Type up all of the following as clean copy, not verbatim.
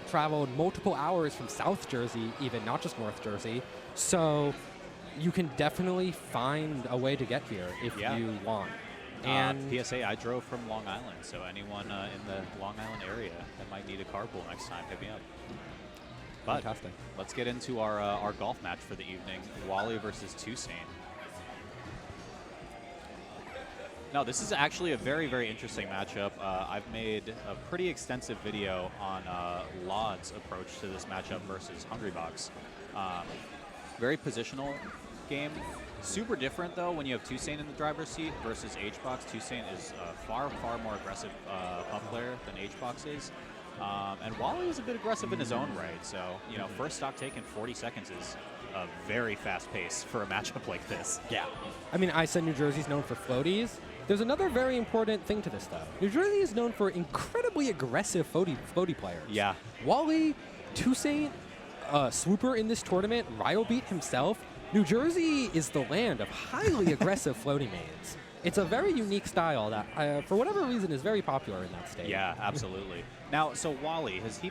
traveled multiple hours from South Jersey, even not just North Jersey. So you can definitely find a way to get here if you want. And PSA, I drove from Long Island, so anyone in the Long Island area that might need a carpool next time, hit me up. But fantastic. Let's get into our golf match for the evening, Wally versus 2saint. No, this is actually a very, very interesting matchup. I've made a pretty extensive video on Laud's approach to this matchup versus Hungrybox. Very positional game. Super different, though, when you have 2saint in the driver's seat versus HBox. 2saint is a far, far more aggressive puff player than HBox is. And Wally is a bit aggressive in his own right. So, you know, first stock taken 40 seconds is a very fast pace for a matchup like this. Yeah. I mean, I said New Jersey's known for floaties. There's another very important thing to this, though. New Jersey is known for incredibly aggressive floaty players. Yeah. Wally, 2saint, Swooper in this tournament, Ryobeat himself. New Jersey is the land of highly aggressive floaty mains. It's a very unique style that, for whatever reason, is very popular in that state. Yeah, absolutely. Now, so Wally, has he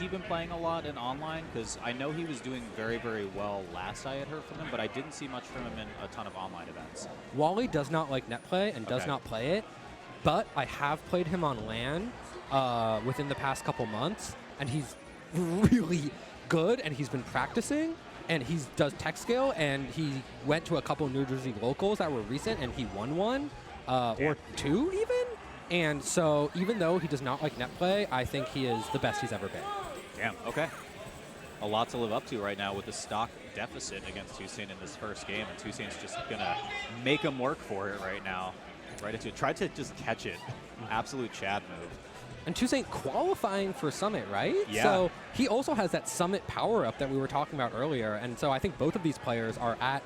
been playing a lot in online? Because I know he was doing very, very well last I had heard from him, but I didn't see much from him in a ton of online events. Wally does not like net play and does not play it, but I have played him on LAN within the past couple months, and he's really good, and he's been practicing. And he does tech scale, and he went to a couple New Jersey locals that were recent, and he won one or two even. And so even though he does not like net play, I think he is the best he's ever been. Damn, okay. A lot to live up to right now with the stock deficit against 2saint in this first game, and 2saint's just going to make him work for it right now. Right into it. Tried to just catch it. Absolute Chad move. And 2saint qualifying for Summit, right? Yeah. So he also has that Summit power-up that we were talking about earlier. And so I think both of these players are at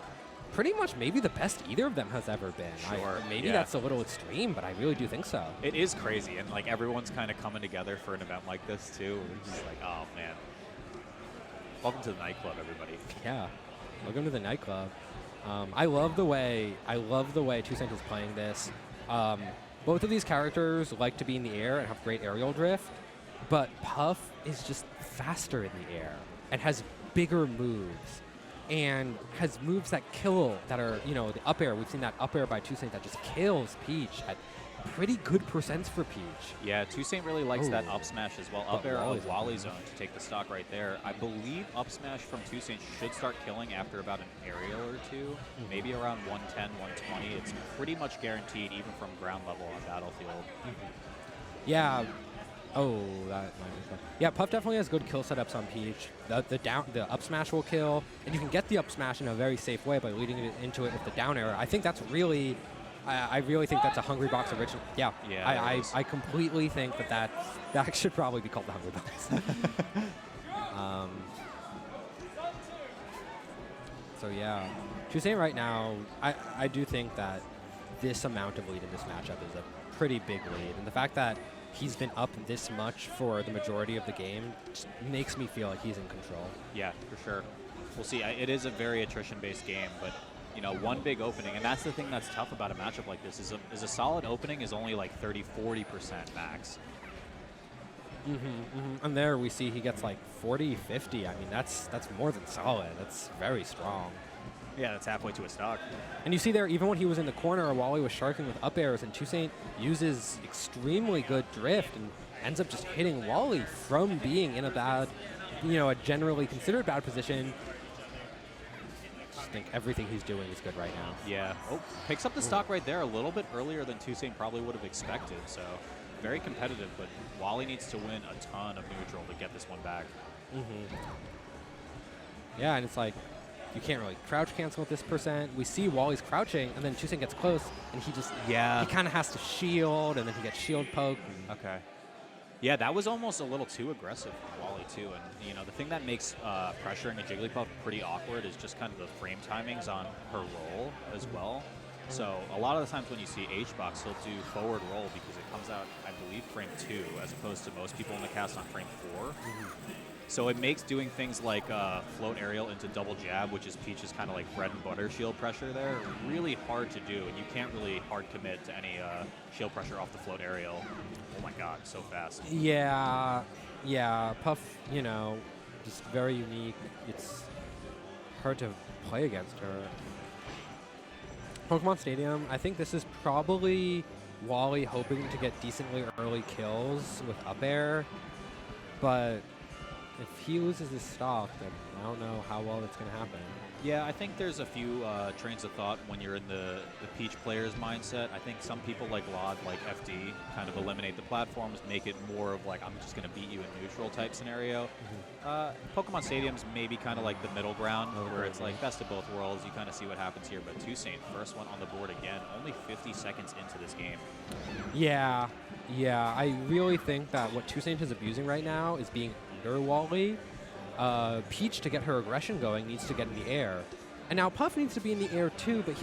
pretty much maybe the best either of them has ever been. Sure. Maybe that's a little extreme, but I really do think so. It is crazy. And, like, everyone's kind of coming together for an event like this, too. We're just like, oh, man. Welcome to the Nightclub, everybody. Yeah. Welcome to the Nightclub. I love the way 2saint is playing this. Both of these characters like to be in the air and have great aerial drift, but Puff is just faster in the air and has bigger moves and has moves that kill, that are, you know, the up air. We've seen that up air by 2saint that just kills Peach at pretty good percents for Peach. Yeah, 2saint really likes that up smash as well. Up air of Wally's zone to take the stock right there. I believe up smash from 2saint should start killing after about an aerial or two, maybe around 110, 120. It's pretty much guaranteed even from ground level on Battlefield. Yeah. Oh, that might be fun. Yeah, Puff definitely has good kill setups on Peach. The up smash will kill, and you can get the up smash in a very safe way by leading it into it with the down air. I think that's really... I really think that's a Hungrybox original. Yeah, I completely think that should probably be called the Hungrybox. So yeah, 2saint right now, I do think that this amount of lead in this matchup is a pretty big lead, and the fact that he's been up this much for the majority of the game just makes me feel like he's in control. Yeah, for sure. We'll see. It is a very attrition-based game, but you know, one big opening, and that's the thing that's tough about a matchup like this, is a solid opening is only like 30-40% max. And there we see he gets like 40-50. I mean, that's more than solid. That's very strong. Yeah, that's halfway to a stock. And you see there, even when he was in the corner, Wally was sharking with up airs, and 2saint uses extremely good drift and ends up just hitting Wally from being in a bad, you know, a generally considered bad position. I think everything he's doing is good right now. Yeah. Oh, picks up the stock right there a little bit earlier than 2saint probably would have expected. So very competitive, but Wally needs to win a ton of neutral to get this one back. Yeah, and it's like you can't really crouch cancel with this percent. We see Wally's crouching, and then 2saint gets close, and he just he kind of has to shield, and then he gets shield poked. Okay. Yeah, that was almost a little too aggressive from Wally, too. And, you know, the thing that makes pressuring a Jigglypuff pretty awkward is just kind of the frame timings on her roll as well. So a lot of the times when you see HBox, he'll do forward roll because it comes out, I believe, frame 2, as opposed to most people in the cast on frame 4. So it makes doing things like float aerial into double jab, which is Peach's kind of like bread and butter shield pressure there, really hard to do. And you can't really hard commit to any shield pressure off the float aerial. Oh my god, so fast. Yeah, Yeah, Puff, you know, just very unique. It's hard to play against her. Pokemon Stadium, I think this is probably Wally hoping to get decently early kills with up air, but if he loses his stock, then I don't know how well that's going to happen. Yeah, I think there's a few trains of thought when you're in the Peach player's mindset. I think some people like Lod, like FD, kind of eliminate the platforms, make it more of like, I'm just going to beat you in neutral type scenario. Pokemon Stadium's maybe kind of like the middle ground, where it's like best of both worlds. You kind of see what happens here. But 2saint, first one on the board again, only 50 seconds into this game. Yeah, I really think that what 2saint is abusing right now is being under Wally. Peach, to get her aggression going, needs to get in the air. And now Puff needs to be in the air too, but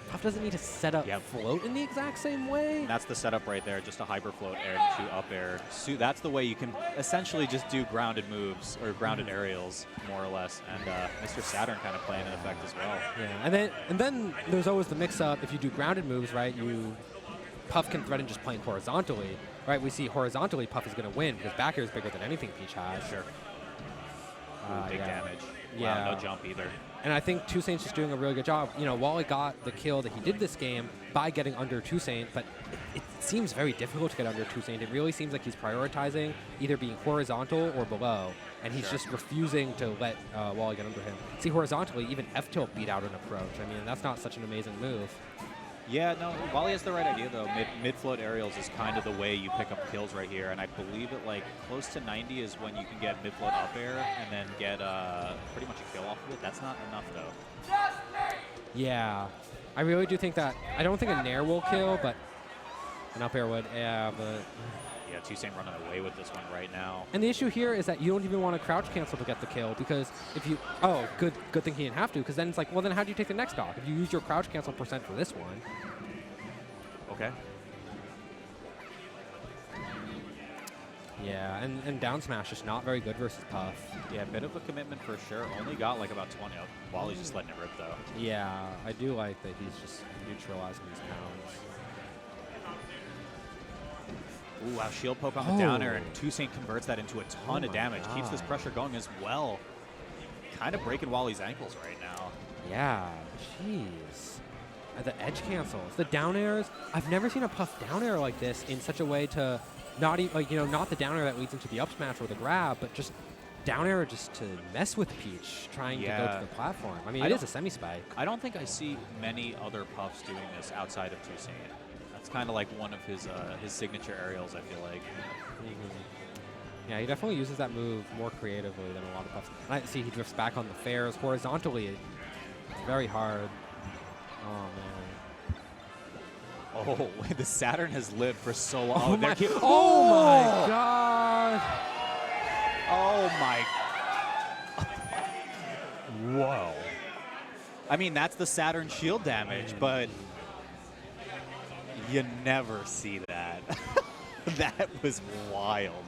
Puff doesn't need to set up float in the exact same way. And that's the setup right there, just a hyper float air to up air. So that's the way you can essentially just do grounded moves, or grounded aerials, more or less. And Mr. Saturn kind of playing an effect as well. Yeah, and then there's always the mix-up. If you do grounded moves, right, Puff can threaten just playing horizontally. Right, we see horizontally Puff is going to win because back air is bigger than anything Peach has. Sure. Big damage. Yeah. Wow, no jump either. And I think 2saint's just doing a really good job. You know, Wally got the kill that he did this game by getting under 2saint, but it seems very difficult to get under 2saint. It really seems like he's prioritizing either being horizontal or below, and he's just refusing to let Wally get under him. See, horizontally, even F-tilt beat out an approach. I mean, that's not such an amazing move. Yeah, no, Wally has the right idea, though. Mid-float aerials is kind of the way you pick up kills right here, and I believe it like close to 90 is when you can get mid-float up air and then get pretty much a kill off of it. That's not enough, though. Yeah, I really do think that. I don't think a Nair will kill, but an up air would. Yeah, but. Yeah, 2saint running away with this one right now. And the issue here is that you don't even want to crouch cancel to get the kill, because if you, good thing he didn't have to, because then it's like, well, then how do you take the next stock? If you use your crouch cancel percent for this one. Okay. Yeah, and down smash is not very good versus Puff. Yeah, a bit of a commitment for sure. Only got like about 20 up. Wally's just letting it rip, though. Yeah, I do like that he's just neutralizing these pounds. Ooh, wow, shield poke on the down air, and 2saint converts that into a ton of damage. Keeps this pressure going as well. Kind of breaking Wally's ankles right now. Yeah, jeez. The edge cancels, the down airs. I've never seen a Puff down air like this in such a way to not even, like, not the down air that leads into the up smash or the grab, but just down air just to mess with Peach, trying to go to the platform. I mean, it is a semi-spike. I don't think I see many other Puffs doing this outside of 2saint. It's kind of like one of his signature aerials, I feel like. Yeah, he definitely uses that move more creatively than a lot of Puffs. And I see he drifts back on the fairs horizontally. It's very hard. Oh, man. Oh, the Saturn has lived for so long. Oh, my God. Oh, my. Whoa. I mean, that's the Saturn shield damage, but you never see that. That was wild.